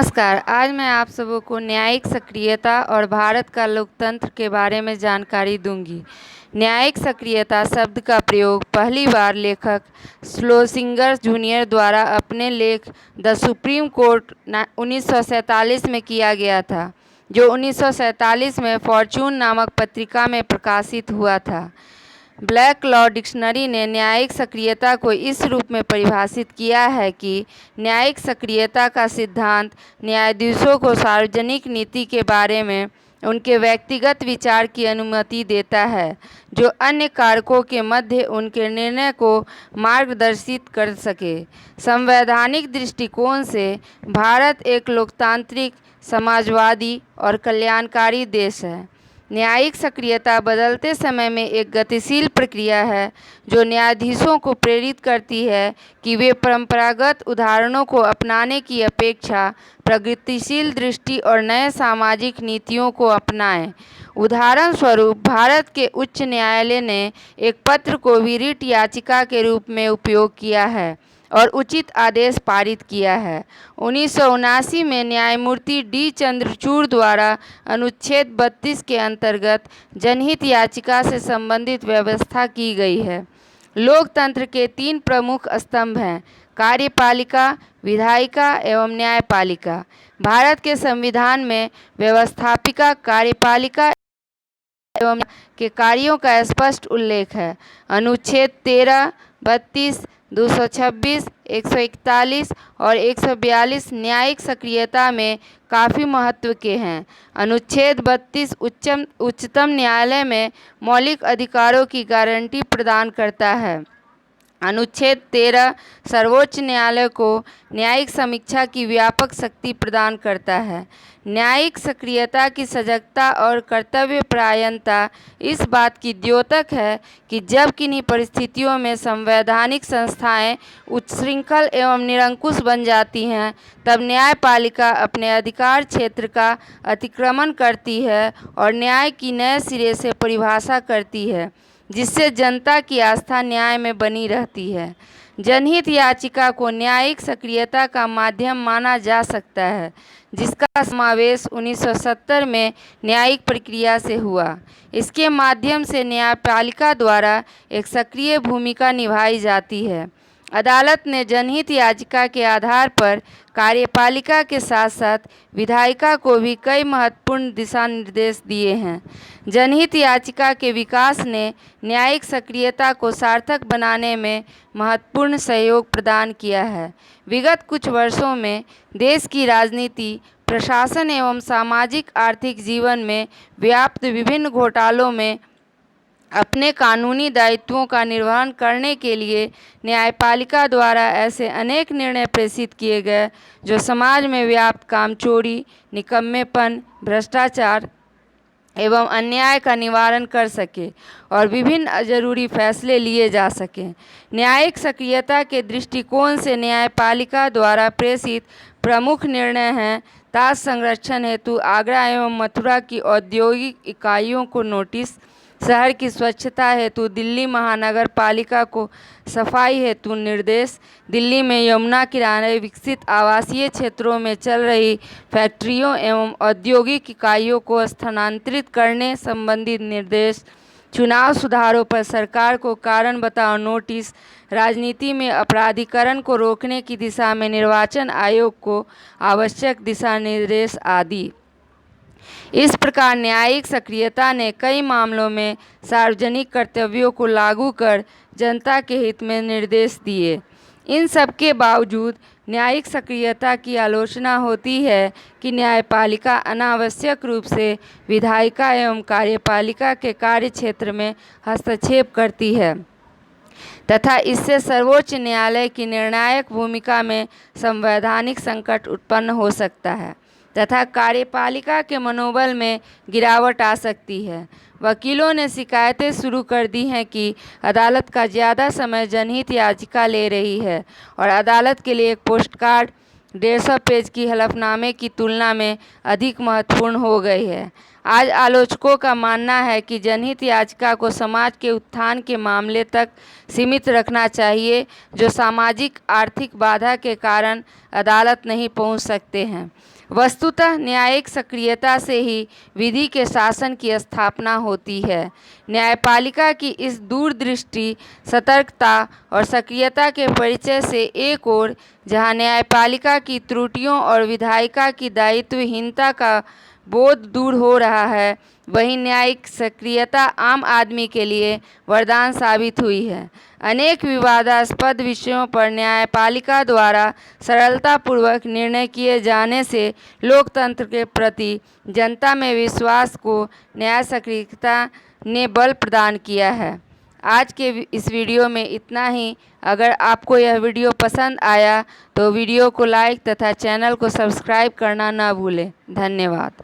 नमस्कार। आज मैं आप सबों को न्यायिक सक्रियता और भारत का लोकतंत्र के बारे में जानकारी दूंगी। न्यायिक सक्रियता शब्द का प्रयोग पहली बार लेखक श्लोसिंगर जूनियर द्वारा अपने लेख द सुप्रीम कोर्ट 1947 में किया गया था, जो 1947 में फॉर्च्यून नामक पत्रिका में प्रकाशित हुआ था। ब्लैक लॉ डिक्शनरी ने न्यायिक सक्रियता को इस रूप में परिभाषित किया है कि न्यायिक सक्रियता का सिद्धांत न्यायाधीशों को सार्वजनिक नीति के बारे में उनके व्यक्तिगत विचार की अनुमति देता है, जो अन्य कारकों के मध्य उनके निर्णय को मार्गदर्शित कर सके। संवैधानिक दृष्टिकोण से भारत एक लोकतांत्रिक, समाजवादी और कल्याणकारी देश है। न्यायिक सक्रियता बदलते समय में एक गतिशील प्रक्रिया है, जो न्यायाधीशों को प्रेरित करती है कि वे परंपरागत उदाहरणों को अपनाने की अपेक्षा प्रगतिशील दृष्टि और नए सामाजिक नीतियों को अपनाएं। उदाहरण स्वरूप, भारत के उच्च न्यायालय ने एक पत्र को भी रिट याचिका के रूप में उपयोग किया है और उचित आदेश पारित किया है। 1979 में न्यायमूर्ति डी चंद्रचूड़ द्वारा अनुच्छेद 32 के अंतर्गत जनहित याचिका से संबंधित व्यवस्था की गई है। लोकतंत्र के 3 प्रमुख स्तंभ हैं: कार्यपालिका, विधायिका एवं न्यायपालिका। भारत के संविधान में व्यवस्थापिका, कार्यपालिका एवं के कार्यों का स्पष्ट उल्लेख है। अनुच्छेद 13, 32, 226, 141 और 142 न्यायिक सक्रियता में काफ़ी महत्व के हैं। अनुच्छेद 32 उच्चतम न्यायालय में मौलिक अधिकारों की गारंटी प्रदान करता है। अनुच्छेद 13 सर्वोच्च न्यायालय को न्यायिक समीक्षा की व्यापक शक्ति प्रदान करता है। न्यायिक सक्रियता की सजगता और कर्तव्यपरायणता इस बात की द्योतक है कि जब किन्हीं परिस्थितियों में संवैधानिक संस्थाएं उच्छृंखल एवं निरंकुश बन जाती हैं, तब न्यायपालिका अपने अधिकार क्षेत्र का अतिक्रमण करती है और न्याय की नए सिरे से परिभाषा करती है, जिससे जनता की आस्था न्याय में बनी रहती है। जनहित याचिका को न्यायिक सक्रियता का माध्यम माना जा सकता है, जिसका समावेश 1970 में न्यायिक प्रक्रिया से हुआ। इसके माध्यम से न्यायपालिका द्वारा एक सक्रिय भूमिका निभाई जाती है। अदालत ने जनहित याचिका के आधार पर कार्यपालिका के साथ साथ विधायिका को भी कई महत्वपूर्ण दिशा निर्देश दिए हैं। जनहित याचिका के विकास ने न्यायिक सक्रियता को सार्थक बनाने में महत्वपूर्ण सहयोग प्रदान किया है। विगत कुछ वर्षों में देश की राजनीति, प्रशासन एवं सामाजिक आर्थिक जीवन में व्याप्त विभिन्न घोटालों में अपने कानूनी दायित्वों का निर्वहन करने के लिए न्यायपालिका द्वारा ऐसे अनेक निर्णय प्रेषित किए गए जो समाज में व्याप्त कामचोरी, निकम्मेपन, भ्रष्टाचार एवं अन्याय का निवारण कर सके और विभिन्न अजरूरी फैसले लिए जा सकें। न्यायिक सक्रियता के दृष्टिकोण से न्यायपालिका द्वारा प्रेषित प्रमुख निर्णय हैं: ताज संरक्षण हेतु आगरा एवं मथुरा की औद्योगिक इकाइयों को नोटिस, शहर की स्वच्छता हेतु दिल्ली महानगर पालिका को सफाई हेतु निर्देश, दिल्ली में यमुना किनारे विकसित आवासीय क्षेत्रों में चल रही फैक्ट्रियों एवं औद्योगिक इकाइयों को स्थानांतरित करने संबंधित निर्देश, चुनाव सुधारों पर सरकार को कारण बताओ नोटिस, राजनीति में अपराधीकरण को रोकने की दिशा में निर्वाचन आयोग को आवश्यक दिशा निर्देश आदि। इस प्रकार न्यायिक सक्रियता ने कई मामलों में सार्वजनिक कर्तव्यों को लागू कर जनता के हित में निर्देश दिए। इन सब के बावजूद न्यायिक सक्रियता की आलोचना होती है कि न्यायपालिका अनावश्यक रूप से विधायिका एवं कार्यपालिका के कार्य क्षेत्र में हस्तक्षेप करती है तथा इससे सर्वोच्च न्यायालय की निर्णायक भूमिका में संवैधानिक संकट उत्पन्न हो सकता है तथा कार्यपालिका के मनोबल में गिरावट आ सकती है। वकीलों ने शिकायतें शुरू कर दी हैं कि अदालत का ज़्यादा समय जनहित याचिका ले रही है और अदालत के लिए एक पोस्टकार्ड 150 पेज की हलफनामे की तुलना में अधिक महत्वपूर्ण हो गई है। आज आलोचकों का मानना है कि जनहित याचिका को समाज के उत्थान के मामले तक सीमित रखना चाहिए, जो सामाजिक आर्थिक बाधा के कारण अदालत नहीं पहुंच सकते हैं। वस्तुतः न्यायिक सक्रियता से ही विधि के शासन की स्थापना होती है। न्यायपालिका की इस दूरदृष्टि, सतर्कता और सक्रियता के परिचय से एक ओर जहां न्यायपालिका की त्रुटियों और विधायिका की दायित्वहीनता का बोध दूर हो रहा है, वहीं न्यायिक सक्रियता आम आदमी के लिए वरदान साबित हुई है। अनेक विवादास्पद विषयों पर न्यायपालिका द्वारा सरलतापूर्वक निर्णय किए जाने से लोकतंत्र के प्रति जनता में विश्वास को न्याय सक्रियता ने बल प्रदान किया है। आज के इस वीडियो में इतना ही। अगर आपको यह वीडियो पसंद आया तो वीडियो को लाइक तथा चैनल को सब्सक्राइब करना न भूलें। धन्यवाद।